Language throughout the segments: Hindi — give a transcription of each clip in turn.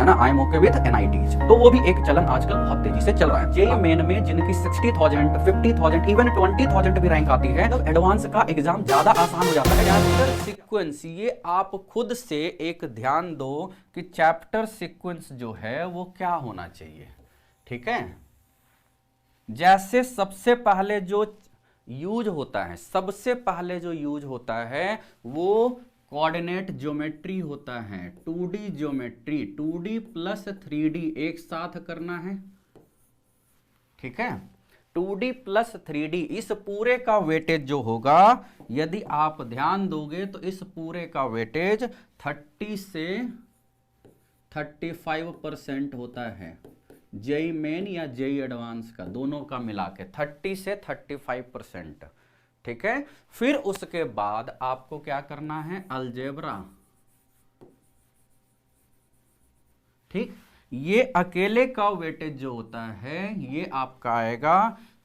ना, I am okay with NITs, तो वो भी एक चलन आजकल बहुत तेजी से चल रहा है। जेईई मेन में जिनकी 60,000, 50,000, इवन 20,000 भी रैंक आती है, तब एडवांस का एग्जाम ज्यादा आसान हो जाता है। चैप्टर सीक्वेंस, ये आप खुद से एक ध्यान दो कि चैप्टर सीक्वेंस जो है वो क्या होना चाहिए, ठीक है। जैसे सबसे पहले जो यूज होता है, सबसे पहले जो यूज होता है वो कोऑर्डिनेट ज्योमेट्री होता है, 2D geometry, 2D plus 3D एक साथ करना है, ठीक है। 2D प्लस 3D, इस पूरे का वेटेज जो होगा, यदि आप ध्यान दोगे तो इस पूरे का वेटेज 30 से 35% होता है। जेईई मेन या जेईई एडवांस का, दोनों का मिला के 30 से 35%, ठीक है। फिर उसके बाद आपको क्या करना है, अलजेब्रा, ठीक। ये अकेले का वेटेज जो होता है ये आपका आएगा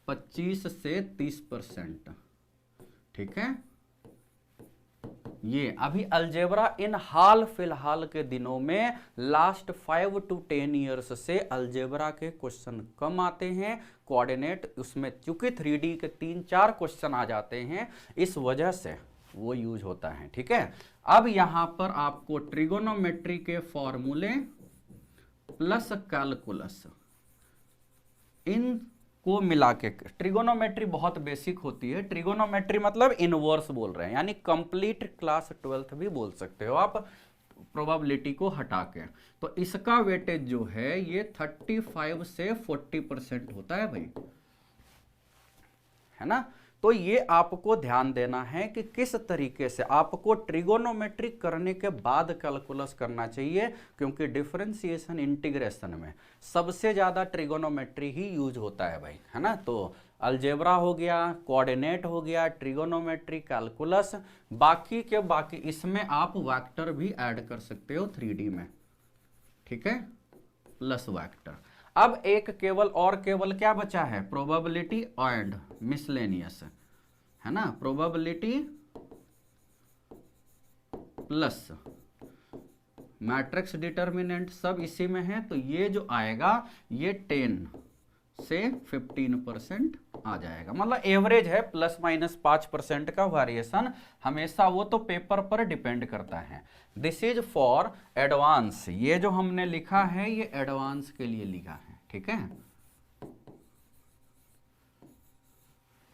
25 से 30%, ठीक है। ये अभी अलजेब्रा इन हाल फिलहाल के दिनों में लास्ट 5 to 10 ईयर्स से अलजेब्रा के क्वेश्चन कम आते हैं। कोऑर्डिनेट उसमें चूंकि 3D के 3-4 क्वेश्चन आ जाते हैं, इस वजह से वो यूज होता है, ठीक है। अब यहां पर आपको ट्रिगोनोमेट्री के फॉर्मूले प्लस कैलकुलस, इन को मिला के, ट्रिगोनोमेट्री बहुत बेसिक होती है। ट्रिगोनोमेट्री मतलब इनवर्स बोल रहे हैं, यानी कंप्लीट क्लास 12th भी बोल सकते हो आप, प्रोबेबिलिटी को हटा के। तो इसका वेटेज जो है ये 35 से 40% होता है भाई, है ना। तो ये आपको ध्यान देना है कि किस तरीके से आपको ट्रिगोनोमेट्री करने के बाद कैलकुलस करना चाहिए, क्योंकि डिफरेंशिएशन इंटीग्रेशन में सबसे ज्यादा ट्रिगोनोमेट्री ही यूज होता है भाई, है ना। तो अलजेब्रा हो गया, कोऑर्डिनेट हो गया, ट्रिगोनोमेट्री, कैलकुलस, बाकी के बाकी इसमें आप वेक्टर भी ऐड कर सकते हो 3D में, ठीक है, प्लस वेक्टर। अब एक केवल क्या बचा है, प्रोबेबिलिटी एंड मिसलेनियस, है ना। प्रोबेबिलिटी प्लस मैट्रिक्स डिटर्मिनेंट सब इसी में है, तो ये जो आएगा ये 10 से 15% आ जाएगा। मतलब एवरेज है, प्लस माइनस 5% का वेरिएशन हमेशा, वो तो पेपर पर डिपेंड करता है। दिस इज फॉर एडवांस, ये जो हमने लिखा है ये एडवांस के लिए लिखा है, ठीक है।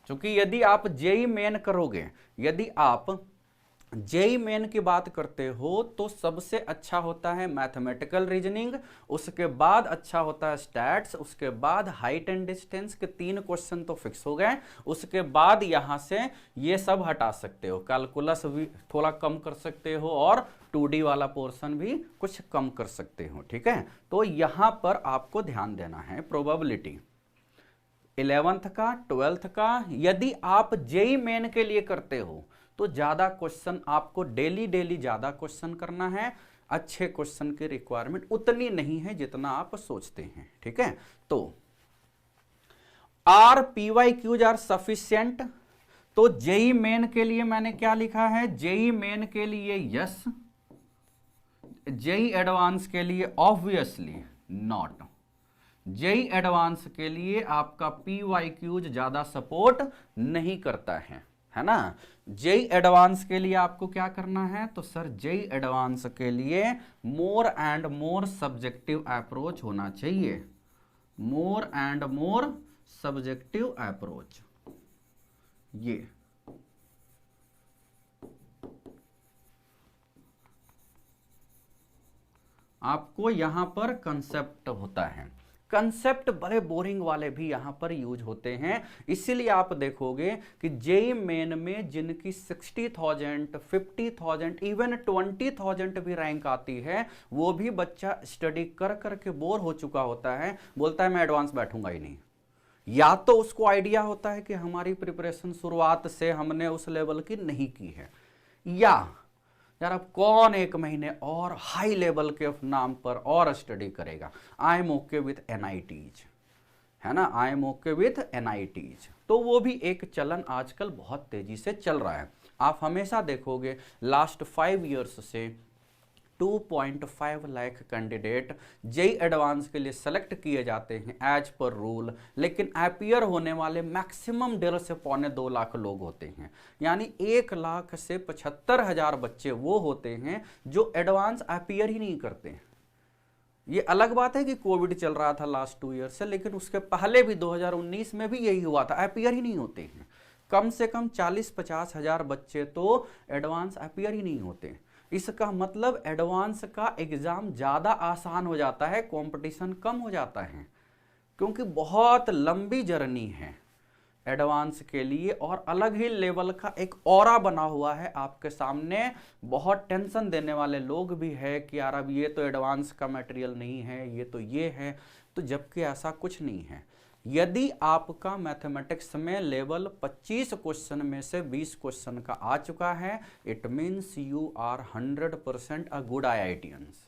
क्योंकि यदि आप जेईई मेन करोगे, यदि आप जेईई मेन की बात करते हो तो सबसे अच्छा होता है मैथमेटिकल रीजनिंग, उसके बाद अच्छा होता है स्टैट्स, उसके बाद हाइट एंड डिस्टेंस के 3 क्वेश्चन तो फिक्स हो गए। उसके बाद यहां से ये सब हटा सकते हो, कैलकुलस भी थोड़ा कम कर सकते हो और 2D वाला पोर्शन भी कुछ कम कर सकते हो, ठीक है। तो यहां पर आपको ध्यान देना है प्रोबेबिलिटी 11th का, 12th का। यदि आप जेईई मेन के लिए करते हो तो ज्यादा क्वेश्चन आपको डेली ज्यादा क्वेश्चन करना है, अच्छे क्वेश्चन की रिक्वायरमेंट उतनी नहीं है जितना आप सोचते हैं, ठीक है। तो आर PYQs आर सफिशिएंट, तो जेईई मेन के लिए मैंने क्या लिखा है, जेईई मेन के लिए यस, जेईई एडवांस के लिए ऑब्वियसली नॉट। जेईई एडवांस के लिए आपका PYQs ज्यादा सपोर्ट नहीं करता है ना। जेईई एडवांस के लिए आपको क्या करना है, तो सर जेईई एडवांस के लिए more and more subjective approach होना चाहिए, more and more subjective approach. ये आपको यहां पर कंसेप्ट होता है, कंसेप्ट बड़े बोरिंग वाले भी यहां पर यूज होते हैं। इसीलिए आप देखोगे कि जेईई मेन में जिनकी 60,000, 50,000, इवन 20,000 भी रैंक आती है, वो भी बच्चा स्टडी कर करके बोर हो चुका होता है, बोलता है मैं एडवांस बैठूंगा ही नहीं। या तो उसको आइडिया होता है कि हमारी प्रिपरेशन शुरुआत से हमने उस लेवल की नहीं की है, या यार अब कौन 1 महीने और हाई लेवल के नाम पर और स्टडी करेगा, I am okay with NITs, है ना, I am okay with NITs. तो वो भी एक चलन आजकल बहुत तेजी से चल रहा है। आप हमेशा देखोगे लास्ट 5 ईयर्स से 2.5 लाख कैंडिडेट जेई एडवांस के लिए सेलेक्ट किए जाते हैं एज पर रूल, लेकिन अपीयर होने वाले मैक्सिमम 1.5 से 2.25 लाख लोग होते हैं। यानी 1 लाख से 75,000 बच्चे वो होते हैं जो एडवांस अपीयर ही नहीं करते हैं। ये अलग बात है कि कोविड चल रहा था लास्ट 2 ईयर से, लेकिन उसके पहले भी 2019 में भी यही हुआ था, अपीयर ही नहीं होते हैं। कम से कम 40-50 हजार बच्चे तो एडवांस अपीयर ही नहीं होते। इसका मतलब एडवांस का एग्जाम ज़्यादा आसान हो जाता है, कंपटीशन कम हो जाता है, क्योंकि बहुत लंबी जर्नी है एडवांस के लिए और अलग ही लेवल का एक ऑरा बना हुआ है आपके सामने। बहुत टेंशन देने वाले लोग भी है कि यार अब ये तो एडवांस का मटेरियल नहीं है, ये तो ये है, तो जबकि ऐसा कुछ नहीं है। यदि आपका मैथमेटिक्स में लेवल 25 क्वेश्चन में से 20 क्वेश्चन का आ चुका है, it means you are 100% a good IITians।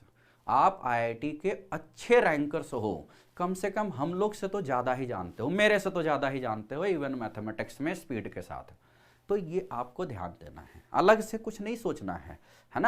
आप IIT के अच्छे रैंकर्स हो, कम से कम हम लोग से तो ज़्यादा ही जानते हो, मेरे से तो ज़्यादा ही जानते हो, इवन मैथमेटिक्स में स्पीड के साथ। तो ये आपको ध्यान देना है, अलग से कुछ नहीं सोचना है ना।